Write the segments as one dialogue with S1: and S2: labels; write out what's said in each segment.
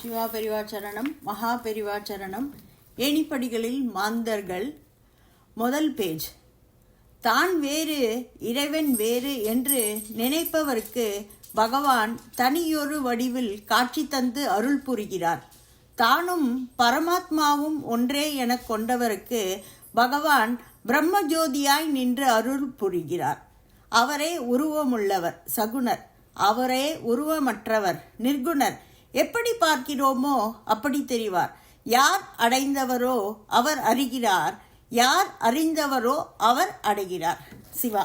S1: சிவா பெரிவாச்சரணம், மகா பெரிவாச்சரணம். ஏணிப்படிகளில் மாந்தர்கள். முதல் பேஜ். தான் வேறு இறைவன் வேறு என்று நினைப்பவருக்கு பகவான் தனியொரு வடிவில் காட்சி தந்து அருள் புரிகிறார். தானும் பரமாத்மாவும் ஒன்றே எனக் கொண்டவருக்கு பகவான் பிரம்மஜோதியாய் நின்று அருள் புரிகிறார். அவரே உருவமுள்ளவர் சகுணர், அவரே உருவமற்றவர் நிர்குணர். எப்படி பார்க்கிறோமோ அப்படி தெரிவார். யார் அடைந்தவரோ அவர் அறிகிறார், யார் அறிந்தவரோ அவர் அடைகிறார். Shiva.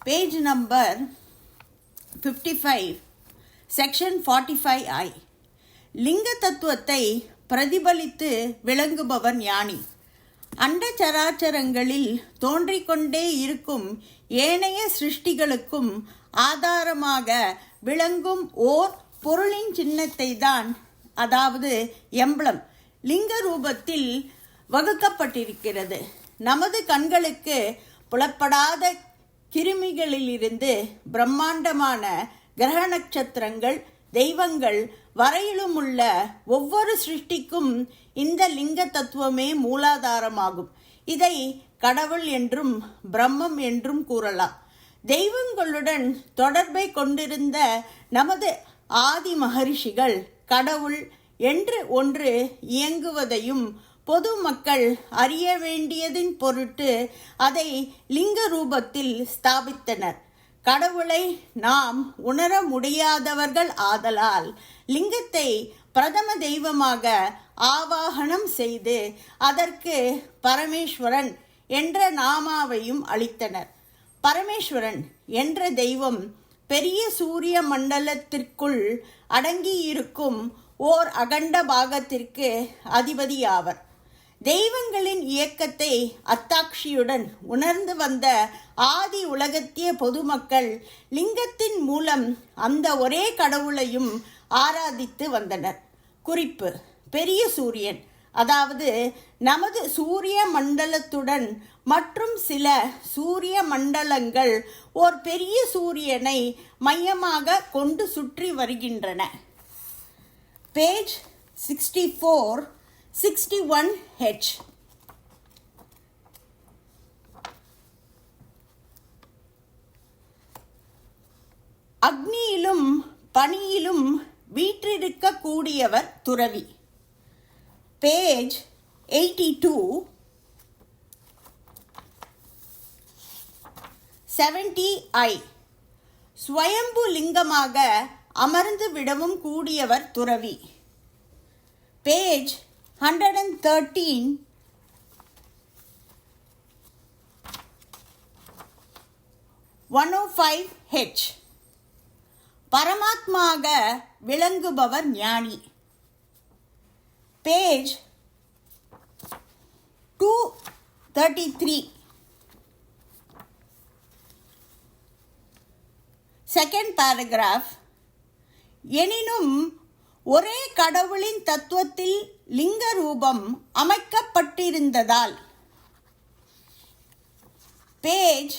S1: Page number 55, section 45I. லிங்க தத்துவத்தை பிரதிபலித்து விளங்குபவர் ஞானி. அண்டச்சராச்சரங்களில் தோன்றிக்கொண்டே இருக்கும் ஏனைய சிருஷ்டிகளுக்கும் ஆதாரமாக விளங்கும் ஓர் பொருளின் சின்னத்தை தான், அதாவது எம்பளம், லிங்க ரூபத்தில் வகுக்கப்பட்டிருக்கிறது. நமது கண்களுக்கு புலப்படாத கிருமிகளிலிருந்து பிரம்மாண்டமான கிரக நட்சத்திரங்கள், தெய்வங்கள் வரையிலும் உள்ள ஒவ்வொரு சிருஷ்டிக்கும் இந்த லிங்க தத்துவமே மூலாதாரமாகும். இதை கடவுள் என்றும் பிரம்மம் என்றும் கூறலாம். தெய்வங்களுடன் தொடர்பை கொண்டிருந்த நமது ஆதி மகரிஷிகள் கடவுள் என்று ஒன்று இயங்குவதையும் பொதுமக்கள் அறிய வேண்டியதின் பொருட்டு அதை லிங்க ரூபத்தில் ஸ்தாபித்தனர். கடவுளை நாம் உணர முடியாதவர்கள் ஆதலால் லிங்கத்தை பிரதம தெய்வமாக ஆவாகனம் செய்து அதற்கு பரமேஸ்வரன் என்ற நாமாவையும் அளித்தனர். பரமேஸ்வரன் என்ற தெய்வம் பெரிய சூரிய மண்டலத்திற்குள் அடங்கியிருக்கும் ஓர் அகண்ட பாகத்திற்கு அதிபதியாவர். தெய்வங்களின் இயக்கத்தை அத்தாட்சியுடன் உணர்ந்து வந்த ஆதி உலகத்திய பொதுமக்கள் லிங்கத்தின் மூலம் அந்த ஒரே கடவுளையும் ஆராதித்து வந்தனர். குறிப்பு: பெரிய சூரியன், அதாவது நமது சூரிய மண்டலத்துடன் மற்றும் சில சூரிய மண்டலங்கள் ஓர் பெரிய சூரியனை மையமாக கொண்டு சுற்றி வருகின்றன. Page 64, 61H. அக்னியிலும் பனியிலும் வீற்றிருக்க கூடியவர் துறவி. Page 82, 70I. ஸ்வயம்பு லிங்கமாக அமர்ந்து விடவும் கூடியவர் துறவி. Page 113, 105H. பரமாத்மாக விளங்குபவர் ஞானி. Page 233, second paragraph. எனினும் ஒரே கடவுளின் தத்துவத்தில் லிங்க ரூபம் அமைக்கப்பட்டிருந்ததால். பேஜ்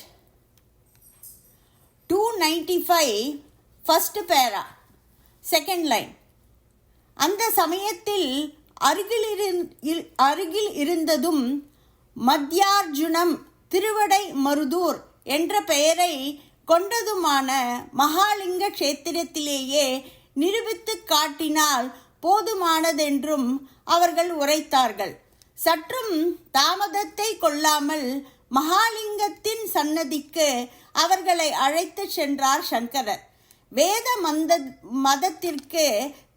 S1: 295, ஃபர்ஸ்ட் பேரா, செகண்ட் லைன். அந்த சமயத்தில் அருகில் இருந்ததும் மத்தியார்ஜுனம் திருவடை மருதூர் என்ற பெயரை கொண்டதுமான மகாலிங்க கஷேத்திரத்திலேயே நிரூபித்து காட்டினால் போதுமானதென்றும் அவர்கள் உரைத்தார்கள். சற்றும் தாமதத்தை கொள்ளாமல் மகாலிங்கத்தின் சன்னதிக்கு அவர்களை அழைத்து சென்றார் சங்கரர். வேத மதத்திற்கு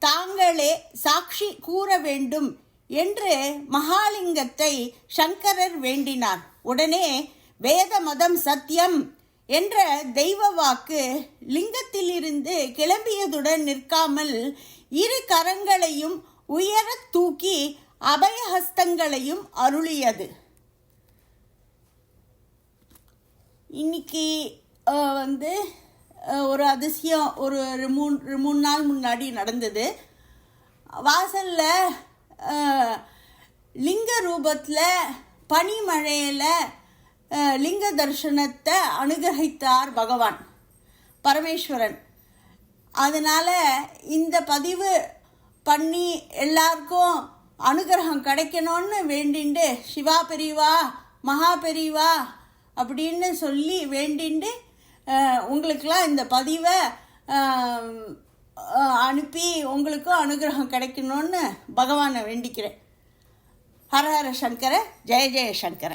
S1: தாங்களே சாட்சி கூற வேண்டும் என்று மகாலிங்கத்தை சங்கரர் வேண்டினார். உடனே வேத மதம் சத்தியம் என்ற தெய்வ வாக்கு லிங்கத்திலிருந்து கிளம்பியதுடன் நிற்காமல் இரு கரங்களையும் உயர தூக்கி அபயஹஸ்தங்களையும் அருளியது. இன்னைக்கு ஒரு அதிசயம் ஒரு மூணு நாள் முன்னாடி நடந்தது. வாசலில் லிங்க ரூபத்தில் பனிமழையில் லிங்க தர்சனத்தை அனுகிரகித்தார் பகவான் பரமேஸ்வரன். அதனால் இந்த பதிவு பண்ணி எல்லாருக்கும் அனுகிரகம் கிடைக்கணும்னு வேண்டிண்டு சிவா பெரியவா மகா பெரியவா அப்படின்னு சொல்லி வேண்டிண்டு உங்களுக்கெல்லாம் இந்த பதிவை அனுப்பி உங்களுக்கும் அனுகிரகம் கிடைக்கணும்னு பகவானை வேண்டிக்கிறேன். ஹர ஹர சங்கர, ஜெய ஜெய சங்கர.